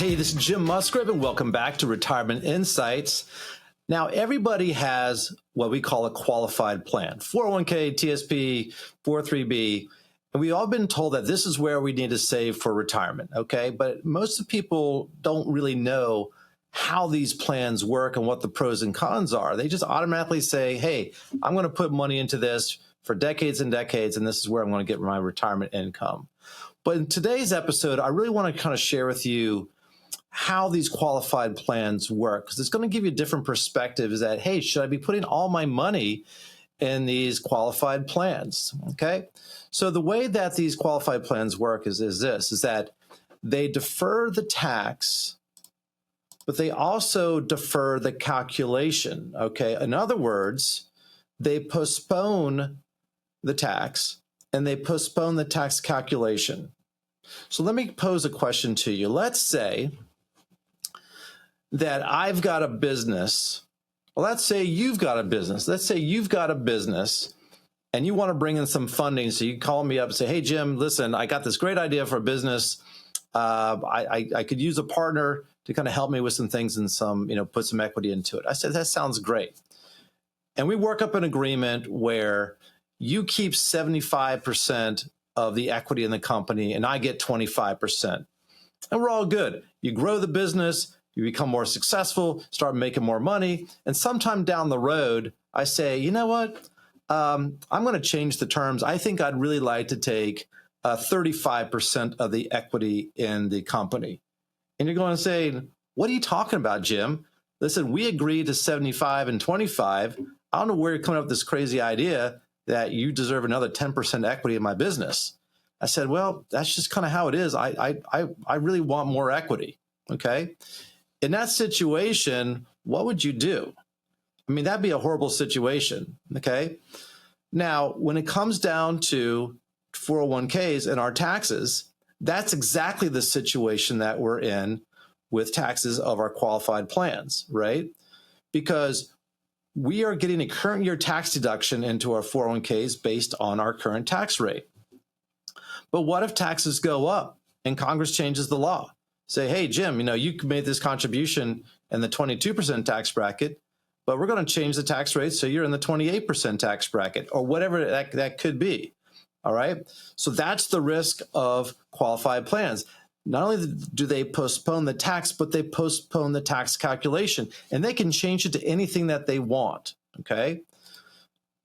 Hey, this is Jim Musgrave, and welcome back to Retirement Insights. Now, everybody has what we call a qualified plan, 401k, TSP, 403b, and we've all been told that this is where we need to save for retirement, okay? But most of the people don't really know how these plans work and what the pros and cons are. They just automatically say, hey, I'm going to put money into this for decades and decades, and this is where I'm going to get my retirement income. But in today's episode, I really want to kind of share with you how these qualified plans work, because it's going to give you different perspectives that, hey, should I be putting all my money in these qualified plans? Okay. So the way that these qualified plans work is that they defer the tax, but they also defer the calculation. Okay. In other words, they postpone the tax and they postpone the tax calculation. So let me pose a question to you. Let's say that I've got a business. Well, let's say you've got a business. Let's say you've got a business and you want to bring in some funding. So you call me up and say, hey, Jim, listen, I got this great idea for a business. I could use a partner to kind of help me with some things and put some equity into it. I said, that sounds great. And we work up an agreement where you keep 75% of the equity in the company and I get 25%. And we're all good. You grow the business, you become more successful, start making more money. And sometime down the road, I say, you know what? I'm going to change the terms. I think I'd really like to take 35% of the equity in the company. And you're going to say, what are you talking about, Jim? Listen, we agreed to 75 and 25. I don't know where you're coming up with this crazy idea that you deserve another 10% equity in my business. I said, well, that's just kind of how it is. I really want more equity. Okay. In that situation, what would you do? I mean, that'd be a horrible situation. Okay. Now, when it comes down to 401ks and our taxes, that's exactly the situation that we're in with taxes of our qualified plans, right? Because we are getting a current year tax deduction into our 401ks based on our current tax rate. But what if taxes go up and Congress changes the law? Say, hey, Jim, you made this contribution in the 22% tax bracket, but we're going to change the tax rate so you're in the 28% tax bracket or whatever that could be. All right. So that's the risk of qualified plans. Not only do they postpone the tax, but they postpone the tax calculation and they can change it to anything that they want. Okay.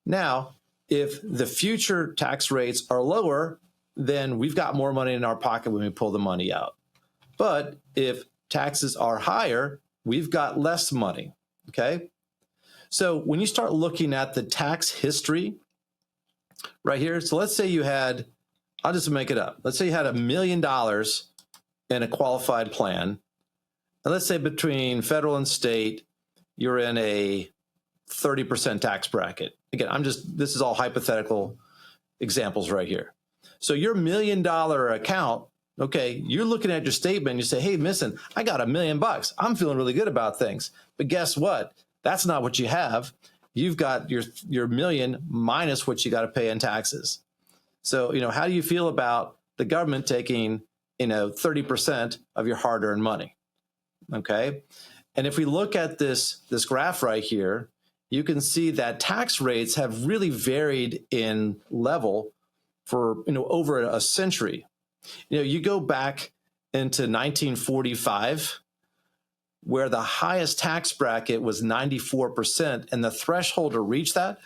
Now, if the future tax rates are lower, then we've got more money in our pocket when we pull the money out. But if taxes are higher, we've got less money. Okay. So when you start looking at the tax history right here, so let's say you had, I'll just make it up. Let's say you had $1 million in a qualified plan. And let's say between federal and state, you're in a 30% tax bracket. Again, this is all hypothetical examples right here. So your $1 million account, okay, you're looking at your statement and you say, hey, listen, I got $1 million. I'm feeling really good about things. But guess what? That's not what you have. You've got your million minus what you got to pay in taxes. So, how do you feel about the government taking, 30% of your hard-earned money? Okay. And if we look at this graph right here, you can see that tax rates have really varied in level for, over a century. You go back into 1945, where the highest tax bracket was 94%, and the threshold to reach that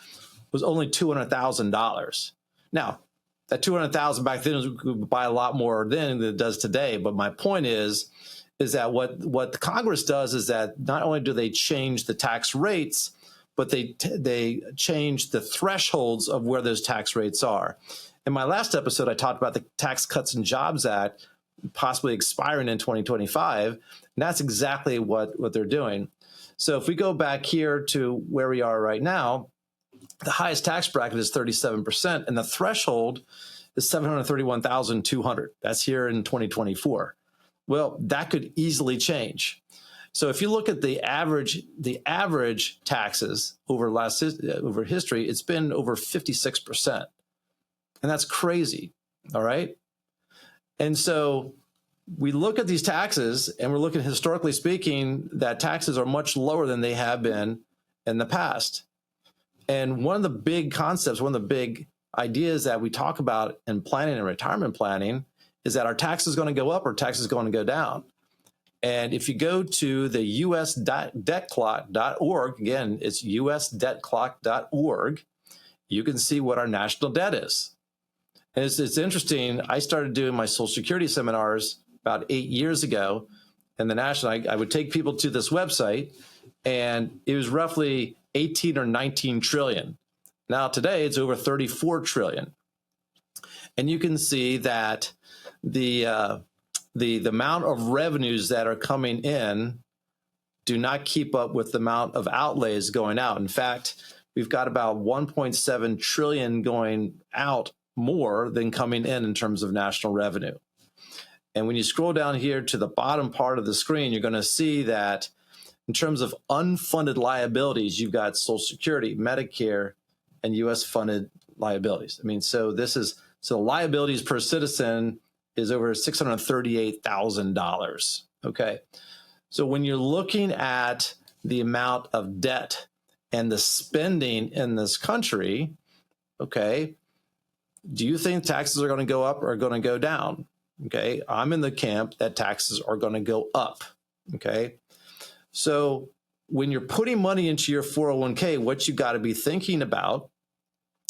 was only $200,000. Now, that $200,000 back then would buy a lot more then than it does today. But my point is that what the Congress does is that not only do they change the tax rates, but they change the thresholds of where those tax rates are. In my last episode, I talked about the Tax Cuts and Jobs Act possibly expiring in 2025, and that's exactly what they're doing. So if we go back here to where we are right now, the highest tax bracket is 37%, and the threshold is $731,200. That's here in 2024. Well, that could easily change. So if you look at the average taxes over history, it's been over 56%. And that's crazy. All right. And so we look at these taxes and we're looking, historically speaking, that taxes are much lower than they have been in the past. And one of the big concepts, one of the big ideas that we talk about in planning and retirement planning is that our tax is going to go up or tax is going to go down. And if you go to the usdebtclock.org, again, it's usdebtclock.org, you can see what our national debt is. And it's interesting. I started doing my Social Security seminars about 8 years ago. And the national, I would take people to this website, and it was roughly 18 or 19 trillion. Now today it's over 34 trillion. And you can see that the amount of revenues that are coming in do not keep up with the amount of outlays going out. In fact, we've got about 1.7 trillion going out more than coming in terms of national revenue. And when you scroll down here to the bottom part of the screen, you're going to see that in terms of unfunded liabilities, you've got Social Security, Medicare, and U.S. funded liabilities. I mean, so liabilities per citizen is over $638,000. Okay. So when you're looking at the amount of debt and the spending in this country, okay, do you think taxes are going to go up or are going to go down? Okay. I'm in the camp that taxes are going to go up. Okay. So when you're putting money into your 401k, what you got to be thinking about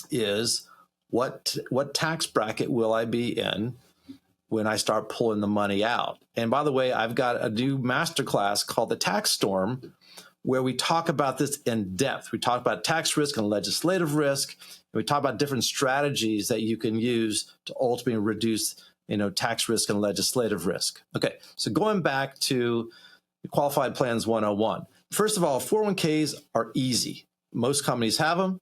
is what tax bracket will I be in when I start pulling the money out? And by the way, I've got a new masterclass called the Tax Storm, where we talk about this in depth. We talk about tax risk and legislative risk. And we talk about different strategies that you can use to ultimately reduce, tax risk and legislative risk. Okay, so going back to Qualified Plans 101. First of all, 401ks are easy. Most companies have them,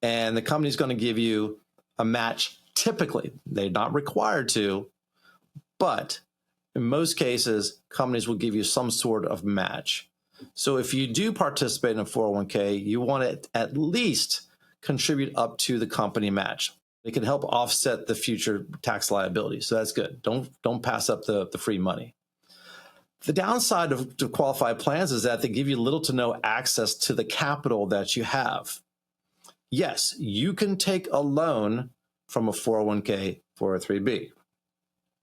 and the company's going to give you a match. Typically, they're not required to, but in most cases, companies will give you some sort of match. So if you do participate in a 401k, you want to at least contribute up to the company match. It can help offset the future tax liability. So that's good. Don't pass up the free money. The downside of qualified plans is that they give you little to no access to the capital that you have. Yes, you can take a loan from a 401k, 403b.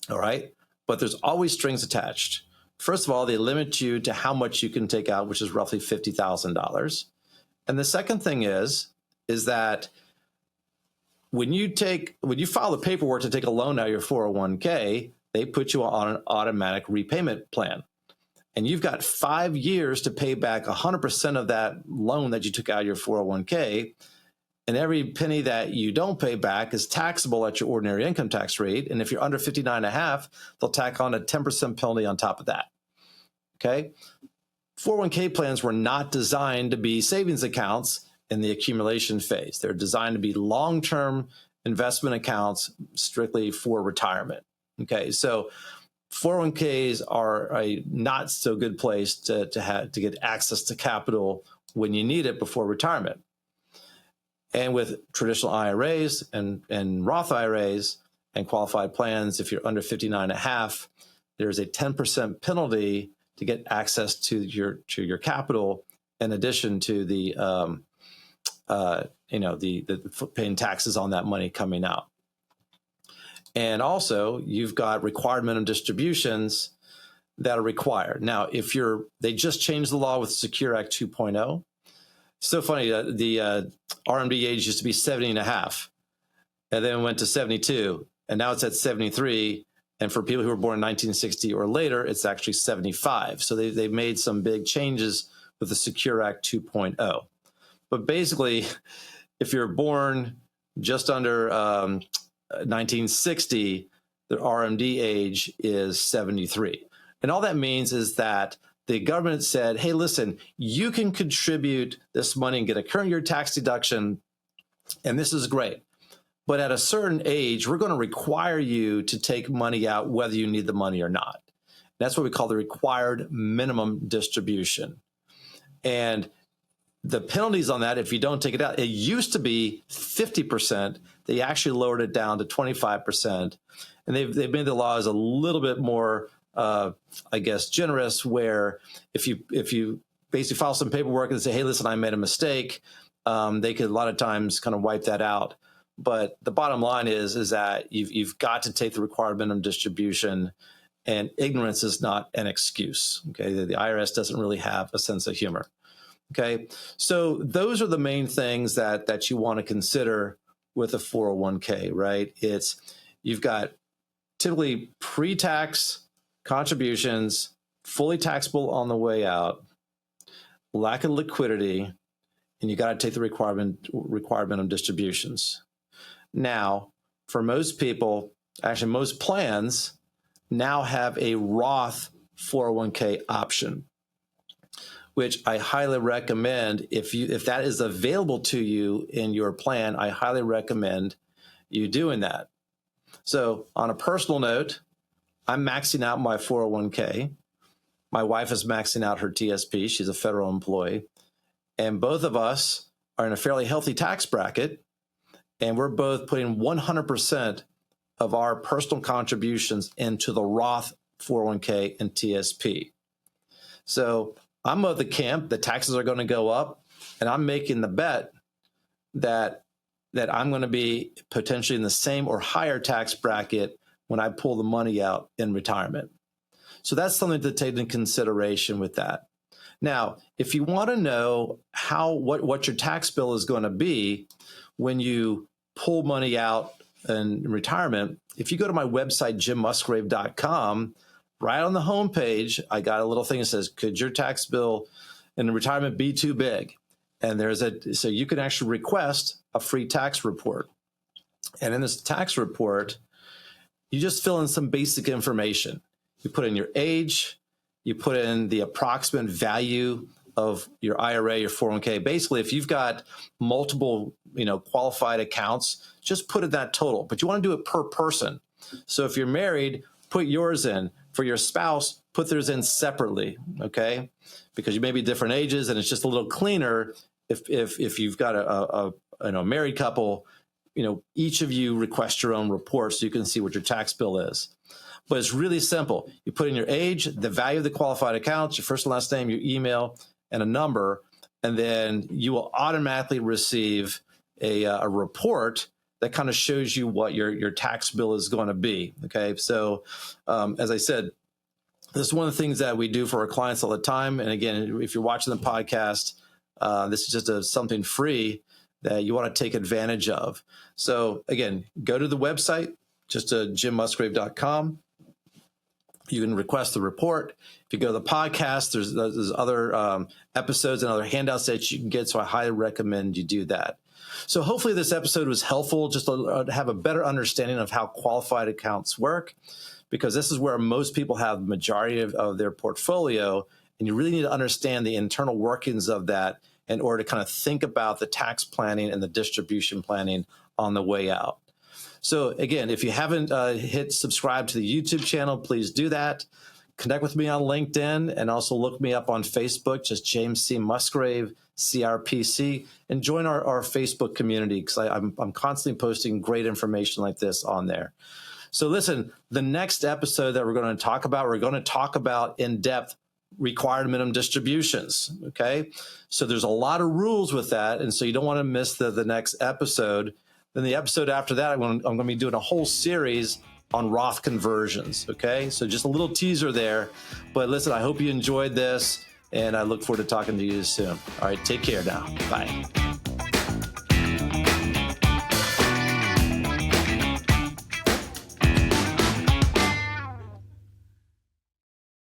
All right. But there's always strings attached. First of all, they limit you to how much you can take out, which is roughly $50,000. And the second thing is that when you file the paperwork to take a loan out of your 401k, they put you on an automatic repayment plan. And you've got 5 years to pay back 100% of that loan that you took out of your 401k. And every penny that you don't pay back is taxable at your ordinary income tax rate. And if you're under 59.5, they'll tack on a 10% penalty on top of that. Okay. 401k plans were not designed to be savings accounts in the accumulation phase. They're designed to be long-term investment accounts strictly for retirement. Okay. So 401ks are a not so good place to get access to capital when you need it before retirement. And with traditional IRAs and Roth IRAs and qualified plans, if you're under 59.5, there's a 10% penalty to get access to your capital, in addition to the paying taxes on that money coming out. And also, you've got required minimum distributions that are required. Now, they just changed the law with Secure Act 2.0. So funny, the RMD age used to be 70.5, and then went to 72, and now it's at 73. And for people who were born in 1960 or later, it's actually 75. So they've made some big changes with the Secure Act 2.0. But basically, if you're born just under 1960, the RMD age is 73. And all that means is that the government said, hey, listen, you can contribute this money and get a current year tax deduction, and this is great. But at a certain age, we're going to require you to take money out whether you need the money or not. That's what we call the required minimum distribution. And the penalties on that, if you don't take it out, it used to be 50%. They actually lowered it down to 25%. And they've made the laws a little bit more I guess, generous, where if you basically file some paperwork and say, hey, listen, I made a mistake, they could a lot of times kind of wipe that out. But the bottom line is that you've got to take the required minimum distribution, and ignorance is not an excuse. Okay, the IRS doesn't really have a sense of humor. Okay, so those are the main things that you want to consider with a 401k, right? You've got typically pre-tax contributions, fully taxable on the way out, lack of liquidity, and you got to take the required minimum distributions. Now, for most people, actually most plans now have a Roth 401k option, which I highly recommend. If that is available to you in your plan, I highly recommend you doing that. So on a personal note, I'm maxing out my 401k. My wife is maxing out her TSP. She's a federal employee. And both of us are in a fairly healthy tax bracket. And we're both putting 100% of our personal contributions into the Roth 401k and TSP. So I'm of the camp that taxes are going to go up, and I'm making the bet that I'm going to be potentially in the same or higher tax bracket when I pull the money out in retirement. So that's something to take into consideration with that. Now, if you want to know what your tax bill is going to be when you pull money out in retirement, if you go to my website, jimmusgrave.com, right on the homepage, I got a little thing that says, could your tax bill in retirement be too big? And so you can actually request a free tax report. And in this tax report, you just fill in some basic information. You put in your age, you put in the approximate value of your IRA, your 401k. Basically, if you've got multiple, qualified accounts, just put in that total. But you want to do it per person. So if you're married, put yours in. For your spouse, put theirs in separately, okay? Because you may be different ages, and it's just a little cleaner if you've got a married couple. Each of you request your own report so you can see what your tax bill is. But it's really simple. You put in your age, the value of the qualified accounts, your first and last name, your email, and a number, and then you will automatically receive a report that kind of shows you what your tax bill is going to be. Okay, so as I said, this is one of the things that we do for our clients all the time. And again, if you're watching the podcast, this is just something free that you want to take advantage of. So again, go to the website, just jimmusgrave.com. You can request the report. If you go to the podcast, there's other episodes and other handouts that you can get. So I highly recommend you do that. So hopefully this episode was helpful, just to have a better understanding of how qualified accounts work, because this is where most people have the majority of their portfolio. And you really need to understand the internal workings of that in order to kind of think about the tax planning and the distribution planning on the way out. So again, if you haven't hit subscribe to the YouTube channel, please do that. Connect with me on LinkedIn, and also look me up on Facebook, just James C. Musgrave, CRPC, and join our Facebook community, because I'm constantly posting great information like this on there. So listen, the next episode that we're going to talk about in depth required minimum distributions. Okay, so there's a lot of rules with that, and so you don't want to miss the next episode. Then the episode after that, I'm going to be doing a whole series on Roth conversions. Okay, so just a little teaser there. But listen, I hope you enjoyed this, and I look forward to talking to you soon. All right, take care now. Bye.